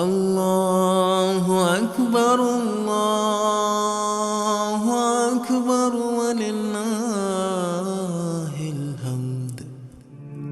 اللہ اکبر اللہ اکبر وللہ الحمد۔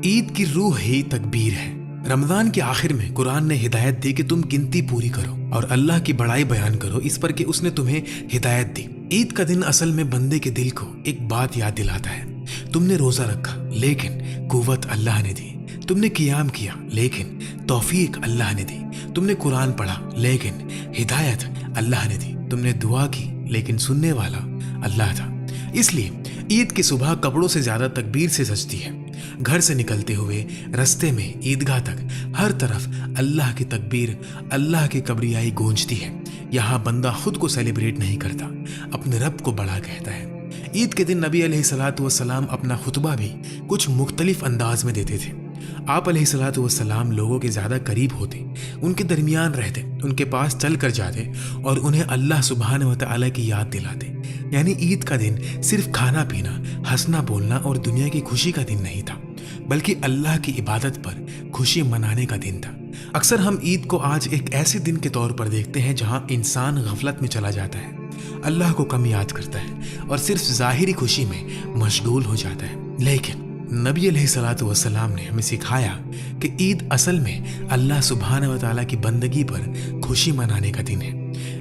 عید کی روح ہی تکبیر ہے۔ رمضان کے آخر میں قرآن نے ہدایت دی کہ تم گنتی پوری کرو اور اللہ کی بڑائی بیان کرو اس پر کہ اس نے تمہیں ہدایت دی۔ عید کا دن اصل میں بندے کے دل کو ایک بات یاد دلاتا ہے، تم نے روزہ رکھا لیکن قوت اللہ نے دی، تم نے قیام کیا لیکن توفیق اللہ نے دی، تم نے قرآن پڑھا لیکن ہدایت اللہ نے دی، تم نے دعا کی لیکن سننے والا اللہ تھا۔ اس لیے عید کی صبح کپڑوں سے زیادہ تکبیر سے سجتی ہے۔ گھر سے نکلتے ہوئے رستے میں عیدگاہ تک ہر طرف اللہ کی تکبیر، اللہ کی کبریائی گونجتی ہے۔ یہاں بندہ خود کو سیلیبریٹ نہیں کرتا، اپنے رب کو بڑا کہتا ہے۔ عید کے دن نبی علیہ الصلوۃ والسلام اپنا خطبہ بھی کچھ مختلف انداز میں دیتے تھے۔ آپ علیہ الصلوۃ والسلام لوگوں کے زیادہ قریب ہوتے، ان کے درمیان رہتے، ان کے پاس چل کر جاتے اور انہیں اللہ سبحانہ و تعالیٰ کی یاد دلاتے۔ یعنی عید کا دن صرف کھانا پینا، ہنسنا بولنا اور دنیا کی خوشی کا دن نہیں تھا، بلکہ اللہ کی عبادت پر خوشی منانے کا دن تھا۔ اکثر ہم عید کو آج ایک ایسے دن کے طور پر دیکھتے ہیں جہاں انسان غفلت میں چلا جاتا ہے، اللہ کو کم یاد کرتا ہے اور صرف ظاہری خوشی میں مشغول ہو جاتا ہے۔ لیکن نبی علیہ الصلوۃ والسلام نے ہمیں سکھایا کہ عید اصل میں اللہ سبحانہ و تعالیٰ کی بندگی پر خوشی منانے کا دن ہے۔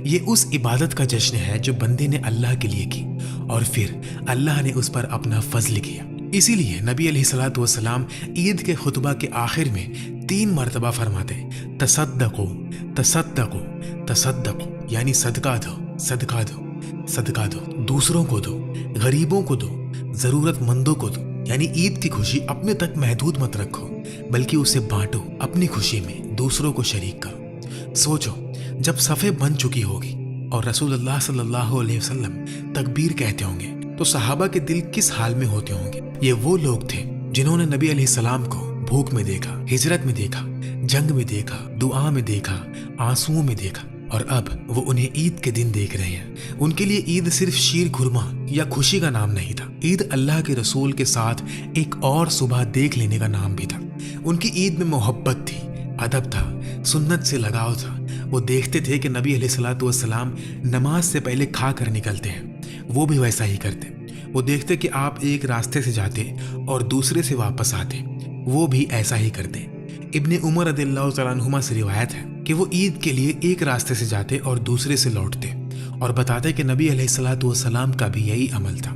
یہ اس عبادت کا جشن ہے جو بندے نے اللہ کے لیے کی اور پھر اللہ نے اس پر اپنا فضل کیا۔ اسی لیے نبی علیہ الصلوۃ والسلام عید کے خطبہ کے آخر میں 3 مرتبہ فرماتے، تصدقوا تصدقوا تصدقوا، یعنی صدقہ دو صدقہ دو صدقہ دو، دوسروں کو دو، غریبوں کو دو، ضرورت مندوں کو دو۔ یعنی عید کی خوشی اپنے تک محدود مت رکھو بلکہ اسے بانٹو، اپنی خوشی میں دوسروں کو شریک کرو۔ سوچو جب صفیں بن چکی ہوگی اور رسول اللہ صلی اللہ علیہ وسلم تکبیر کہتے ہوں گے تو صحابہ کے دل کس حال میں ہوتے ہوں گے؟ یہ وہ لوگ تھے جنہوں نے نبی علیہ السلام کو بھوک میں دیکھا، ہجرت میں دیکھا، جنگ میں دیکھا، دعا میں دیکھا، آنسوؤں میں دیکھا، اور اب وہ انہیں عید کے دن دیکھ رہے ہیں۔ ان کے لیے عید صرف شیر خرما یا خوشی کا نام نہیں تھا، عید اللہ کے رسول کے ساتھ ایک اور صبح دیکھ لینے کا نام بھی تھا۔ ان کی عید میں محبت تھی، ادب تھا، سنت سے لگاؤ تھا۔ وہ دیکھتے تھے کہ نبی علیہ الصلوۃ والسلام نماز سے پہلے کھا کر نکلتے ہیں، وہ بھی ویسا ہی کرتے۔ وہ دیکھتے کہ آپ ایک راستے سے جاتے اور دوسرے سے واپس آتے، وہ بھی ایسا ہی کرتے۔ ابن عمر رضی اللہ تعالیٰ عنہما سے روایت ہے کہ وہ عید کے لیے ایک راستے سے جاتے اور دوسرے سے لوٹتے اور بتاتے کہ نبی علیہ الصلوۃ والسلام کا بھی یہی عمل تھا۔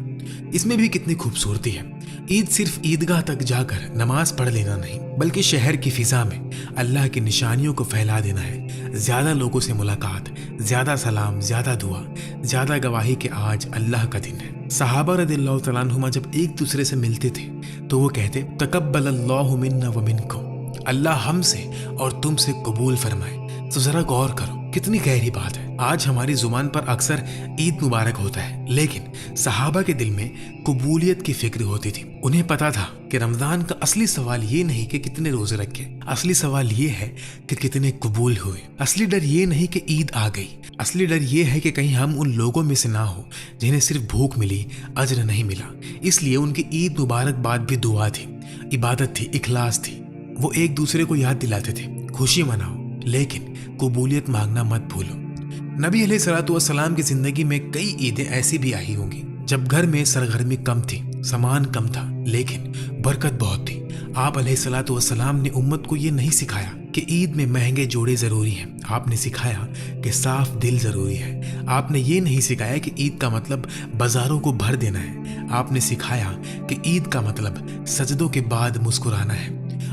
اس میں بھی کتنی خوبصورتی ہے۔ عید صرف عیدگاہ تک جا کر نماز پڑھ لینا نہیں، بلکہ شہر کی فضا میں اللہ کی نشانیوں کو پھیلا دینا ہے۔ زیادہ لوگوں سے ملاقات، زیادہ سلام، زیادہ دعا، زیادہ گواہی کہ آج اللہ کا دن ہے۔ صحابہ رضی اللہ تعالیٰ عنہما جب ایک دوسرے سے ملتے تھے تو وہ کہتے، تقبل اللہ منا ومنکم، اللہ ہم سے اور تم سے قبول فرمائے۔ تو ذرا غور کرو کتنی گہری بات ہے۔ آج ہماری زبان پر اکثر عید مبارک ہوتا ہے، لیکن صحابہ کے دل میں قبولیت کی فکر ہوتی تھی۔ انہیں پتا تھا کہ رمضان کا اصلی سوال یہ نہیں کہ کتنے روزے رکھے، اصلی سوال یہ ہے کہ کتنے قبول ہوئے۔ اصلی ڈر یہ نہیں کہ عید آ گئی، اصلی ڈر یہ ہے کہ کہیں ہم ان لوگوں میں سے نہ ہو جنہیں صرف بھوک ملی، اجر نہیں ملا۔ اس لیے ان کی عید مبارک بعد بھی دعا تھی، عبادت تھی، اخلاص تھی۔ وہ ایک دوسرے کو یاد دلاتے تھے، خوشی مناؤ لیکن قبولیت مانگنا مت بھولو۔ نبی علیہ الصلوۃ والسلام کی زندگی میں کئی عیدیں ایسی بھی آئی ہوں گی جب گھر میں سرگرمی کم تھی، سامان کم تھا، لیکن برکت بہت تھی۔ آپ علیہ الصلوۃ والسلام نے امت کو یہ نہیں سکھایا کہ عید میں مہنگے جوڑے ضروری ہیں، آپ نے سکھایا کہ صاف دل ضروری ہے۔ آپ نے یہ نہیں سکھایا کہ عید کا مطلب بازاروں کو بھر دینا ہے، آپ نے سکھایا کہ عید کا مطلب سجدوں کے بعد مسکرانا ہے۔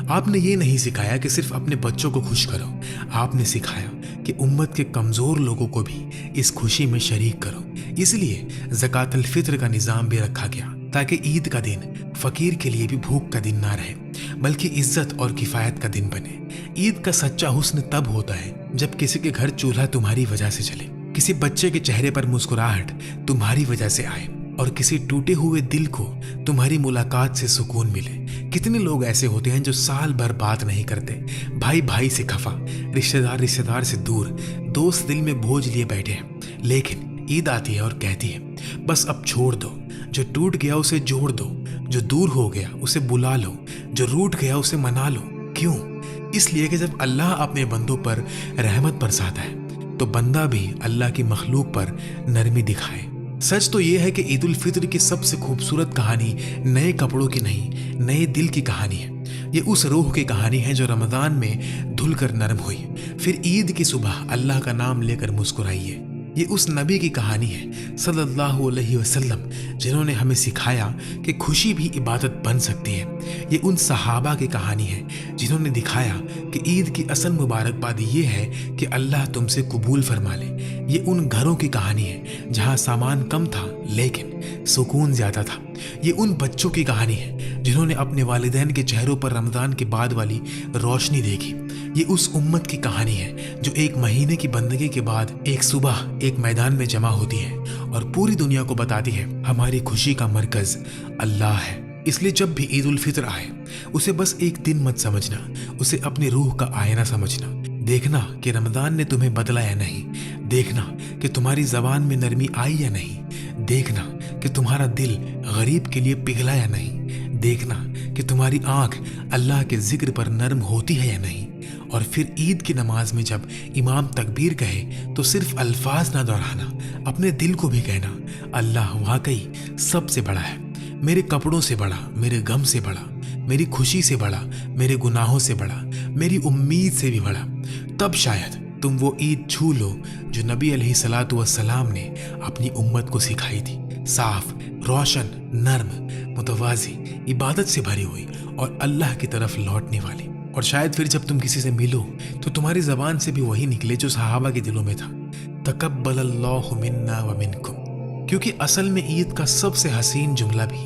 آپ نے یہ نہیں سکھایا کہ صرف اپنے بچوں کو خوش کرو، آپ نے سکھایا کہ امت کے کمزور لوگوں کو بھی اس خوشی میں شریک کرو۔ اس لیے زکوٰۃ الفطر کا نظام بھی رکھا گیا تاکہ عید کا دن فقیر کے لیے بھی بھوک کا دن نہ رہے بلکہ عزت اور کفایت کا دن بنے۔ عید کا سچا حسن تب ہوتا ہے جب کسی کے گھر چولہا تمہاری وجہ سے چلے، کسی بچے کے چہرے پر مسکراہٹ تمہاری وجہ سے آئے اور کسی ٹوٹے ہوئے دل کو تمہاری ملاقات سے سکون ملے۔ کتنے لوگ ایسے ہوتے ہیں جو سال بھر بات نہیں کرتے، بھائی بھائی سے خفا، رشتہ دار سے دور، دوست دل میں بوجھ لیے بیٹھے ہیں، لیکن عید آتی ہے اور کہتی ہے بس اب چھوڑ دو، جو ٹوٹ گیا اسے جوڑ دو، جو دور ہو گیا اسے بلا لو، جو روٹ گیا اسے منا لو۔ کیوں؟ اس لیے کہ جب اللہ اپنے بندوں پر رحمت برساتا ہے تو بندہ بھی اللہ کی مخلوق پر نرمی دکھائے۔ سچ تو یہ ہے کہ عید الفطر کی سب سے خوبصورت کہانی نئے کپڑوں کی نہیں، نئے دل کی کہانی ہے۔ یہ اس روح کی کہانی ہے جو رمضان میں دھل کر نرم ہوئی، پھر عید کی صبح اللہ کا نام لے کر مسکرائی ہے۔ یہ اس نبی کی کہانی ہے صلی اللہ علیہ وسلم جنہوں نے ہمیں سکھایا کہ خوشی بھی عبادت بن سکتی ہے۔ یہ ان صحابہ کی کہانی ہے جنہوں نے دکھایا کہ عید کی اصل مبارکباد یہ ہے کہ اللہ تم سے قبول فرما لے۔ یہ ان گھروں کی کہانی ہے جہاں سامان کم تھا لیکن سکون زیادہ تھا۔ یہ ان بچوں کی کہانی ہے جنہوں نے اپنے والدین کے چہروں پر رمضان کے بعد والی روشنی دیکھی۔ یہ اس امت کی کہانی ہے جو ایک مہینے کی بندگی کے بعد ایک صبح ایک میدان میں جمع ہوتی ہے اور پوری دنیا کو بتاتی ہے ہماری خوشی کا مرکز اللہ ہے۔ اس لیے جب بھی عید الفطر آئے اسے بس ایک دن مت سمجھنا، اسے اپنی روح کا آئینہ سمجھنا۔ دیکھنا کہ رمضان نے تمہیں بدلا یا نہیں، دیکھنا کہ تمہاری زبان میں نرمی آئی یا نہیں، دیکھنا کہ تمہارا دل غریب کے لیے پگھلا یا نہیں، دیکھنا کہ تمہاری آنکھ اللہ کے ذکر پر نرم ہوتی ہے یا نہیں۔ اور پھر عید کی نماز میں جب امام تکبیر کہے تو صرف الفاظ نہ دہرانا، اپنے دل کو بھی کہنا اللہ واقعی سب سے بڑا ہے، میرے کپڑوں سے بڑا، میرے غم سے بڑا، میری خوشی سے بڑا، میرے گناہوں سے بڑا، میری امید سے بھی بڑا۔ تب شاید تم وہ عید چھو لو جو نبی علیہ الصلوۃ والسلام نے اپنی امت کو سکھائی تھی، صاف، روشن، نرم، متوازی، عبادت سے بھری ہوئی اور اللہ کی طرف لوٹنے والی۔ اور شاید پھر جب تم کسی سے ملو تو تمہاری زبان سے بھی وہی نکلے جو صحابہ کے دلوں میں تھا، تقبل اللہ منا ومنکم۔ کیونکہ اصل میں عید کا سب سے حسین جملہ بھی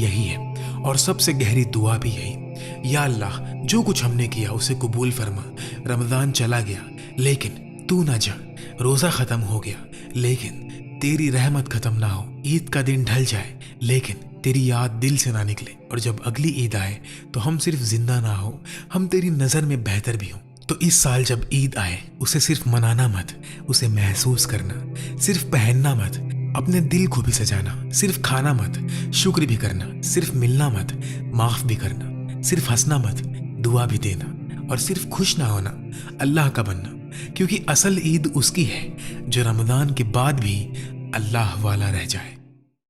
یہی ہے اور سب سے گہری دعا بھی یہی، یا اللہ جو کچھ ہم نے کیا اسے قبول فرما۔ رمضان چلا گیا لیکن تو نہ جا، روزہ ختم ہو گیا لیکن تیری رحمت ختم نہ ہو، عید کا دن ڈھل جائے لیکن تیری یاد دل سے نہ نکلے، اور جب اگلی عید آئے تو ہم صرف زندہ نہ ہو، ہم تیری نظر میں بہتر بھی ہوں۔ تو اس سال جب عید آئے اسے صرف منانا مت، اسے محسوس کرنا، صرف پہننا مت، اپنے دل کو بھی سجانا، صرف کھانا مت، شکر بھی کرنا، صرف ملنا مت، معاف بھی کرنا، صرف ہنسنا مت، دعا بھی دینا، اور صرف خوش نہ ہونا، اللہ کا بننا۔ کیونکہ اصل عید اس کی ہے جو رمضان کے بعد بھی اللہ والا رہ جائے۔